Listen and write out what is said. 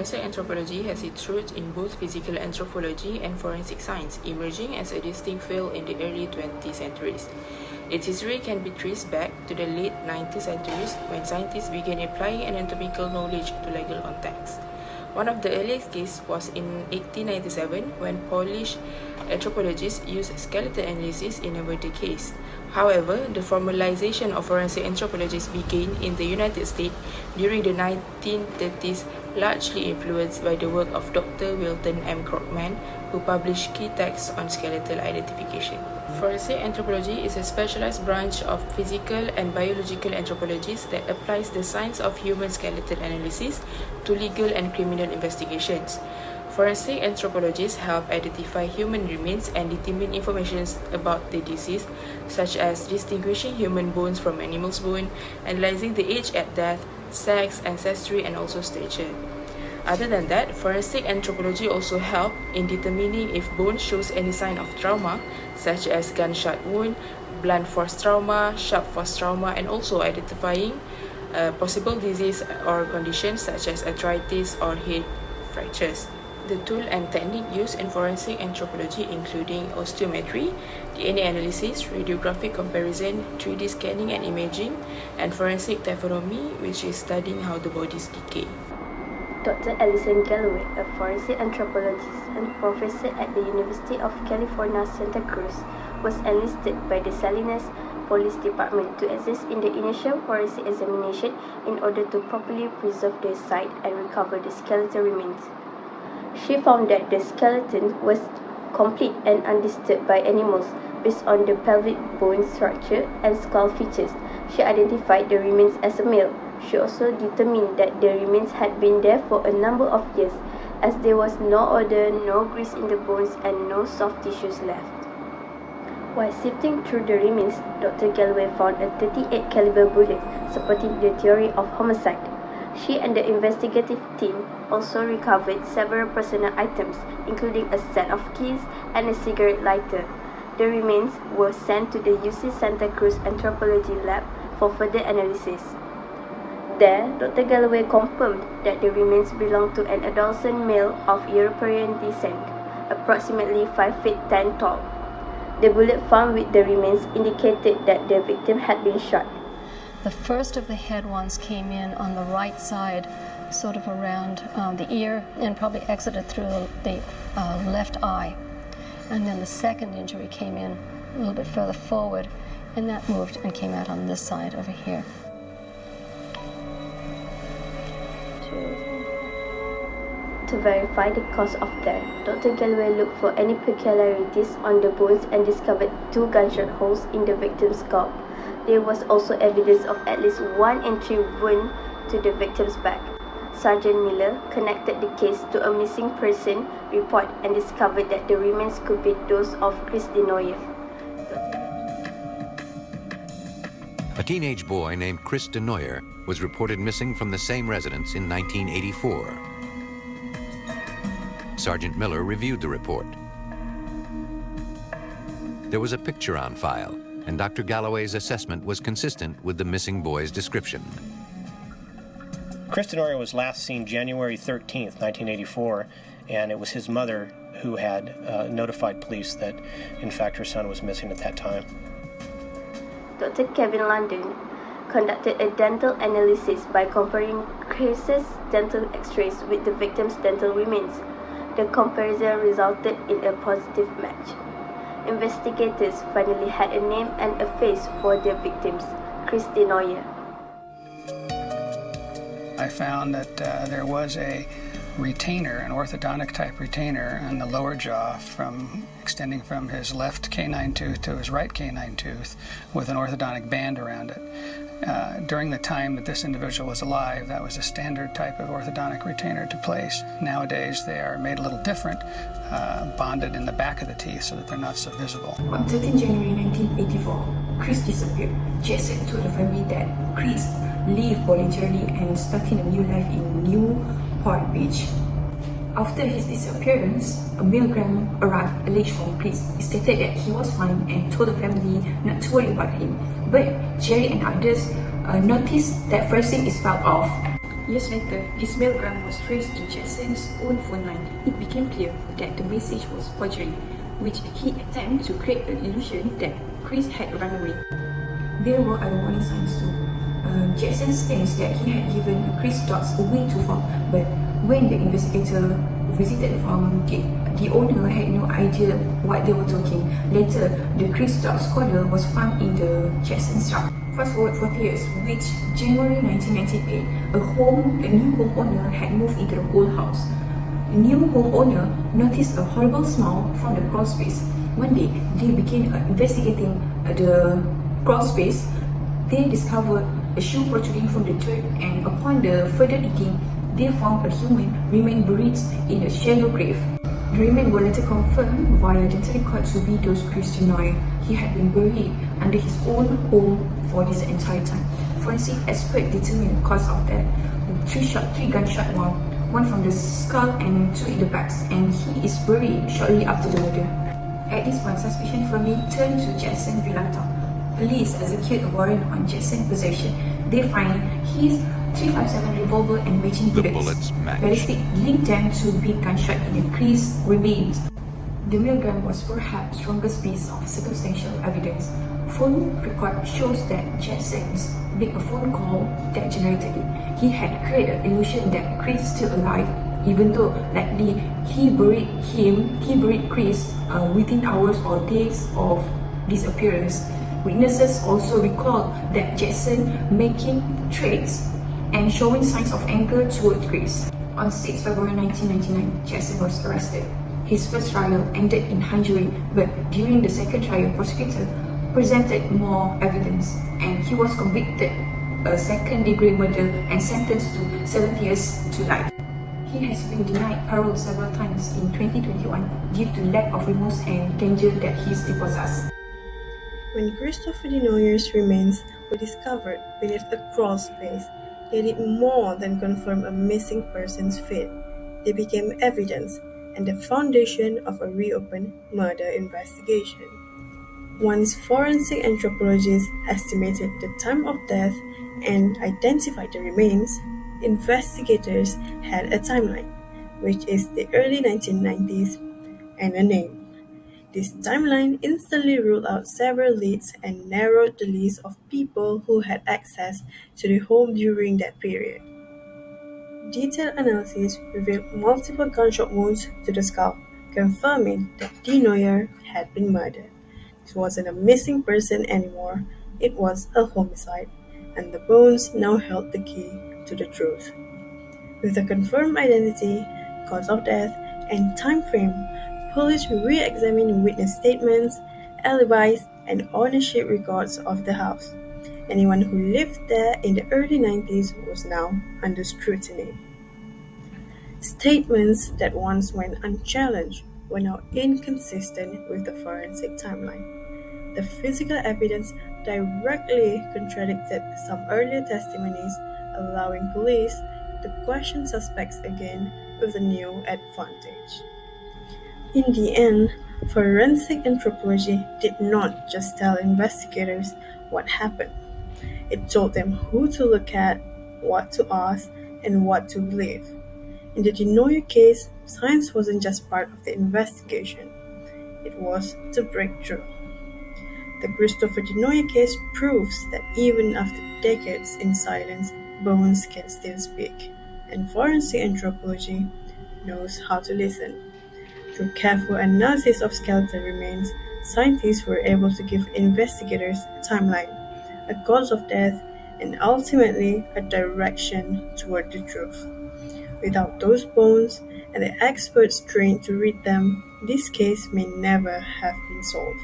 Forensic anthropology has its roots in both physical anthropology and forensic science, emerging as a distinct field in the early 20th centuries. Its history can be traced back to the late 19th centuries when scientists began applying anatomical knowledge to legal contexts. One of the earliest cases was in 1897 when Polish anthropologists used skeletal analysis in a murder case. However, the formalization of forensic anthropologists began in the United States during the 1930s, largely influenced by the work of Dr. Wilton M. Krogman, who published key texts on skeletal identification. Forensic anthropology is a specialized branch of physical and biological anthropologies that applies the science of human skeletal analysis to legal and criminal investigations. Forensic anthropologists help identify human remains and determine information about the deceased, such as distinguishing human bones from animals' bone, analyzing the age at death, sex, ancestry, and also stature. Other than that, forensic anthropology also help in determining if bone shows any sign of trauma, such as gunshot wound, blunt force trauma, sharp force trauma, and also identifying possible disease or conditions such as arthritis or head fractures. The tool and technique used in forensic anthropology including osteometry, DNA analysis, radiographic comparison, 3D scanning and imaging, and forensic taphonomy, which is studying how the bodies decay. Dr. Alison Galloway, a forensic anthropologist and professor at the University of California, Santa Cruz, was enlisted by the Salinas Police Department to assist in the initial forensic examination in order to properly preserve the site and recover the skeletal remains. She found that the skeleton was complete and undisturbed by animals based on the pelvic bone structure and skull features. She identified the remains as a male. She also determined that the remains had been there for a number of years, as there was no odor, no grease in the bones, and no soft tissues left. While sifting through the remains, Dr. Galloway found a .38 caliber bullet supporting the theory of homicide. She and the investigative team also recovered several personal items, including a set of keys and a cigarette lighter. The remains were sent to the UC Santa Cruz Anthropology Lab for further analysis. There, Dr. Galloway confirmed that the remains belonged to an adolescent male of European descent, approximately 5 feet 10 tall. The bullet found with the remains indicated that the victim had been shot. The first of the head ones came in on the right side, sort of around the ear, and probably exited through the left eye. And then the second injury came in a little bit further forward, and that moved and came out on this side over here. To verify the cause of death, Dr. Galloway looked for any peculiarities on the bones and discovered 2 gunshot holes in the victim's scalp. There was also evidence of at least 1 entry wound to the victim's back. Sergeant Miller connected the case to a missing person report and discovered that the remains could be those of Chris Denoyer. A teenage boy named Chris Denoyer was reported missing from the same residence in 1984. Sergeant Miller reviewed the report. There was a picture on file, and Dr. Galloway's assessment was consistent with the missing boy's description. Chris Denoyer was last seen January 13th, 1984, and it was his mother who had notified police that, in fact, her son was missing at that time. Dr. Kevin London conducted a dental analysis by comparing Chris's dental x-rays with the victim's dental remains. The comparison resulted in a positive match. Investigators finally had a name and a face for their victims, Chris Denoyer. I found that there was a retainer, an orthodontic type retainer in the lower jaw extending from his left canine tooth to his right canine tooth with an orthodontic band around it. During the time that this individual was alive, that was a standard type of orthodontic retainer to place. Nowadays, they are made a little different, bonded in the back of the teeth so that they're not so visible. On 13 January 1984, Chris disappeared. Jason told the family that Chris lived voluntarily and started a new life in Newport Beach. After his disappearance, a mailgram arrived alleged from Chris. He stated that he was fine and told the family not to worry about him. But Jerry and others noticed that forensic is filed off. Years later, this mailgram was traced in Jason's own phone line. It became clear that the message was forgery, which he attempted to create the illusion that Chris had run away. There were other warning signs too. Jason thinks that he had given Chris' dogs away too far, but when the investigator visited the farm, the owner had no idea what they were talking. Later, the Chris dog's collar was found in the Jason's truck. Fast forward 40 years, which January 1998, a new homeowner had moved into the whole house. The new homeowner noticed a horrible smell from the crawl space. One day, they began investigating the crawl space. They discovered a shoe protruding from the dirt, and upon the further digging, they found a human remain buried in a shallow grave. The remains were later confirmed via dental records to be those Chris Denoyer. He had been buried under his own home for this entire time. Forensic experts determined the cause of death with three gunshot wounds, one from the skull and two in the back, and he is buried shortly after the murder. At this point, suspicion firmly turned to Jason Villata. Police execute a warrant on Jason's possession. They find his .357 revolver and matching bullets. Ballistic linked them to big gunshot in the Chris remains. The mailgram was perhaps the strongest piece of circumstantial evidence. Phone record shows that Jason's made a phone call that generated it. He had created an illusion that Chris is still alive, even though likely he buried Chris within hours or days of disappearance. Witnesses also recall that Jason making threats and showing signs of anger toward Chris. On 6 February 1999, Jason was arrested. His first trial ended in hung jury, but during the second trial, prosecutor presented more evidence, and he was convicted of second-degree murder and sentenced to 7 years to life. He has been denied parole several times in 2021 due to lack of remorse and danger that he still possesses. When Christopher Denoyer's remains were discovered beneath a crawl space, they did more than confirm a missing person's fate. They became evidence and the foundation of a reopened murder investigation. Once forensic anthropologists estimated the time of death and identified the remains, investigators had a timeline, which is the early 1990s, and a name. This timeline instantly ruled out several leads and narrowed the list of people who had access to the home during that period. Detailed analysis revealed multiple gunshot wounds to the skull, confirming that Denoyer had been murdered. This wasn't a missing person anymore, it was a homicide, and the bones now held the key to the truth. With a confirmed identity, cause of death, and time frame, police re-examined witness statements, alibis, and ownership records of the house. Anyone who lived there in the early 90s was now under scrutiny. Statements that once went unchallenged were now inconsistent with the forensic timeline. The physical evidence directly contradicted some earlier testimonies, allowing police to question suspects again with a new advantage. In the end, forensic anthropology did not just tell investigators what happened. It told them who to look at, what to ask, and what to believe. In the Denoyer case, science wasn't just part of the investigation. It was the breakthrough. The Christopher Denoyer case proves that even after decades in silence, bones can still speak, and forensic anthropology knows how to listen. Through careful analysis of skeletal remains, scientists were able to give investigators a timeline, a cause of death, and ultimately a direction toward the truth. Without those bones and the experts trained to read them, this case may never have been solved.